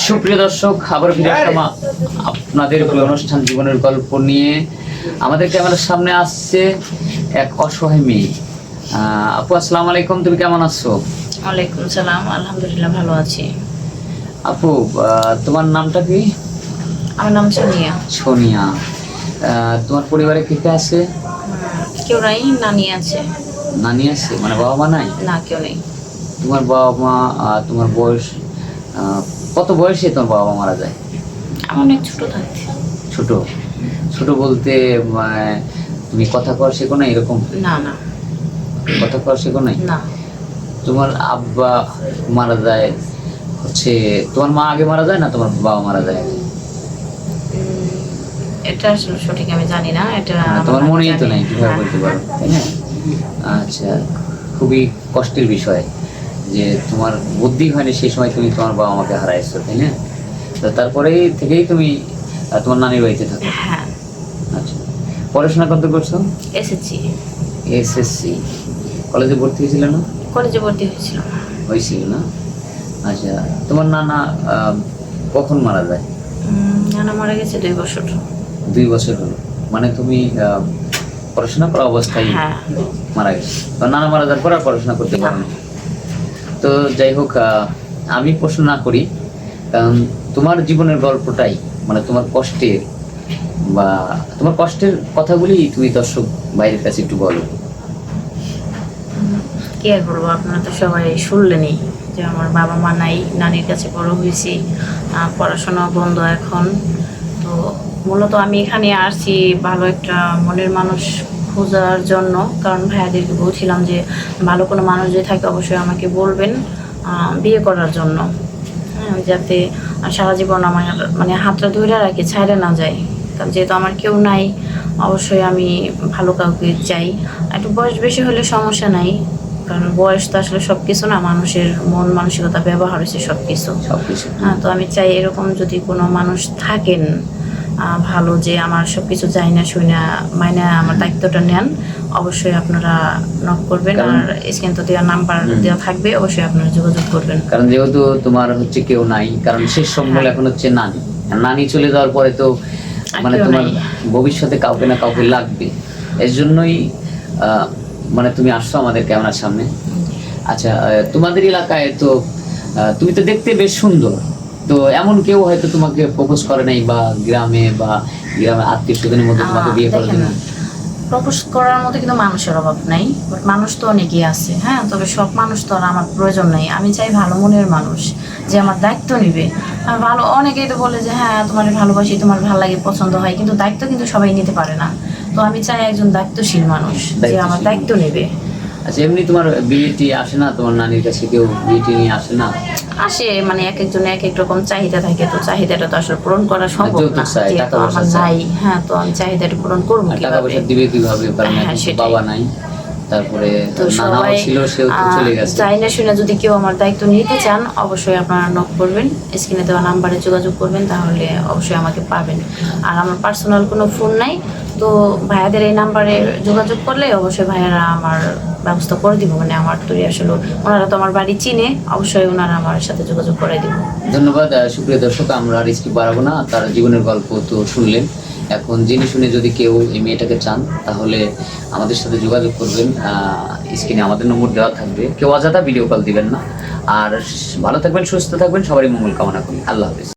সুপ্রিয় দর্শক, আবার ফিরে আসলাম আপনাদের প্রিয় অনুষ্ঠান জীবনের গল্প নিয়ে। আমাদের ক্যামেরার সামনে আসছে এক অসহায় মেয়ে। আপু, আসসালামু আলাইকুম, তুমি কেমন আছো? ওয়ালাইকুম সালাম, আলহামদুলিল্লাহ ভালো আছি। আপু, তোমার নামটা কি? আমার নাম সোনিয়া। সোনিয়া। তোমার পরিবারে কে কে আছে? কেউ নাই, নানি আছে। নানি আছে, মানে বাবা মা নাই? না, কেউ নেই। তোমার বাবা মা, তোমার বয়স কত বয়সে তোমার বাবা মা মারা যায়? আমি অনেক ছোট থাকতে। ছোট? ছোট বলতে তুমি কথা কওয়া শেখো না এরকম? না না, কথা কওয়া শেখো নাই? না। তোমার আব্বা মারা যায় হচ্ছে, তোমার মা আগে মারা যায় না তোমার বাবা মারা যায় আগে? এটা আসলে সঠিক আমি জানি না, এটা তোমার আমার মনেই তো জানি। নাই, কিভাবে হ্যাঁ, বলতে পারো, তাই না? আচ্ছা, খুবই কষ্টের বিষয় যে তোমার বুদ্ধি হয়নি সেই সময়, তুমি তোমার বাবা মাকে হারাইছো, তাই না? তো তারপরে থেকেই তুমি তোমার নানির বাড়িতে থাকো? হ্যাঁ। আচ্ছা, পড়াশোনা কত করছো? এসেছি। এসএসসি। কলেজে ভর্তি হয়েছিল না? কলেজে ভর্তি হয়েছিল। হয়েছিল না? আচ্ছা, তোমার নানা কখন মারা যায়? নানা মারা গেছে 2 বছর। 2 বছর হলো, মানে তুমি পড়াশোনা করা অবস্থায় হ্যাঁ। মারা গেছে। তো নানা মারা যাওয়ার পর আর পড়াশোনা করতে পারো না। তো যাই হোক, আমি প্রশ্ন না করি, কারণ তোমার জীবনের গল্পটাই, মানে তোমার কষ্টের বা তোমার কষ্টের কথাগুলি তুমি দর্শক বাইরের কাছে একটু বলো। কি আর বলবো, আপনারা তো সবাই শুনলেনই যে আমার বাবা মা নাই, নানির কাছে বড় হয়েছি, পড়াশোনা বন্ধ এখন। তো মূলত আমি এখানে আসছি ভালো একটা মনের মানুষ খোঁজার জন্য, কারণ ভাইয়াদেরকে বলছিলাম যে ভালো কোনো মানুষ যদি থাকে অবশ্যই আমাকে বলবেন বিয়ে করার জন্য, যাতে সারা জীবন আমার মানে হাতটা ধরে রাখি, ছাইড়ে না যায়। কারণ যেহেতু আমার কেউ নাই, অবশ্যই আমি ভালো কাউকে চাই। একটু বয়স বেশি হলে সমস্যা নাই, কারণ বয়স তো আসলে সব কিছু না, মানুষের মন মানসিকতা ব্যবহার হয়েছে সব কিছু। হ্যাঁ, তো আমি চাই এরকম যদি কোনো মানুষ থাকেন ভালো, যে আমার সব কিছু চাই না শুই না মাইনে আমার দায়িত্বটা নেন, অবশ্যই আপনারা নক করবেন। আর স্ক্রিন তো দেওয়ার নাম্বার দেওয়া থাকবে, অবশ্যই আপনারা যোগাযোগ করবেন। কারণ যেহেতু তোমার হচ্ছে কেউ নাই, কারণ শেষ সম্বল এখন হচ্ছে নানি। নানি চলে যাওয়ার পরে তো মানে তোমার ভবিষ্যতে কাউকে না কাউকে লাগবে, এর জন্যই মানে তুমি আসছো আমাদের ক্যামেরার সামনে। আচ্ছা, তোমাদের এলাকায় তো তুমি তো দেখতে বেশ সুন্দর, তো এমন কেউ হয়তো তোমাকে প্রপোজ করে নাই, বা গ্রামের আত্মীয় স্বজনের মধ্যে তোমাকে বিয়ে করে না? প্রপোজ করার মতো কিন্তু মানুষের অভাব নাই, বাট মানুষ তো অনেকেই আছে। হ্যাঁ, তবে সব মানুষ তো আর আমার প্রয়োজন নেই। আমি চাই ভালো মনের মানুষ যে আমার দায়িত্ব নিবে। আর ভালো অনেকেই তো বলে যে হ্যাঁ তোমার ভালোবাসি, তোমার ভালো লাগে, পছন্দ হয়, কিন্তু দায়িত্ব কিন্তু সবাই নিতে পারে না। তো আমি চাই একজন দায়িত্বশীল মানুষ যে আমার দায়িত্ব নেবে। আচ্ছা, এমনি তোমার বিয়েটি আসে না? তোমার নানির কাছে কেউ বিয়েটি নিয়ে আসে না? আসে, মানে এক একজনের এক এক রকম চাহিদা থাকে, তো চাহিদাটা তো আসলে পূরণ করা সম্ভব না, যেহেতু আমার নাই। হ্যাঁ, তো আমি চাহিদাটা পূরণ করবো টাকা পয়সা দিবে কিভাবে? কারণ বাবা নাই, তারপরে নানাও ছিল, সেও তো চলে গেছে। চাই না শুনে যদি কেউ আমার দায়িত্ব নিতে চান, অবশ্যই আপনারা নক করবেন, স্ক্রিনে দেওয়া নাম্বারে যোগাযোগ করবেন, তাহলে অবশ্যই আমাকে পাবেন। আর আমার পার্সোনাল কোনো ফোন নাই, তো ভাইয়াদের এই নাম্বারে যোগাযোগ করলে অবশ্যই ভাইয়ারা আমার ব্যবস্থা করে দিব। মানে আমার তো আসলে ওনারা তো আমার বাড়ি চিনে, অবশ্যই ওনারা আমার সাথে যোগাযোগ করে দিব। ধন্যবাদ। সুপ্রিয় দর্শক, আমরা আর স্কিপ বাড়াবো না, তার জীবনের গল্প তো শুনলেন। এখন জেনে শুনে যদি কেউ এই মেয়েটাকে চান, তাহলে আমাদের সাথে যোগাযোগ করবেন। স্ক্রিনে আমাদের নম্বর দেওয়া থাকবে। কেউ অযথা ভিডিও কল দিবেন না। আর ভালো থাকবেন, সুস্থ থাকবেন, সবারই মঙ্গল কামনা করি। আল্লাহ হাফেজ।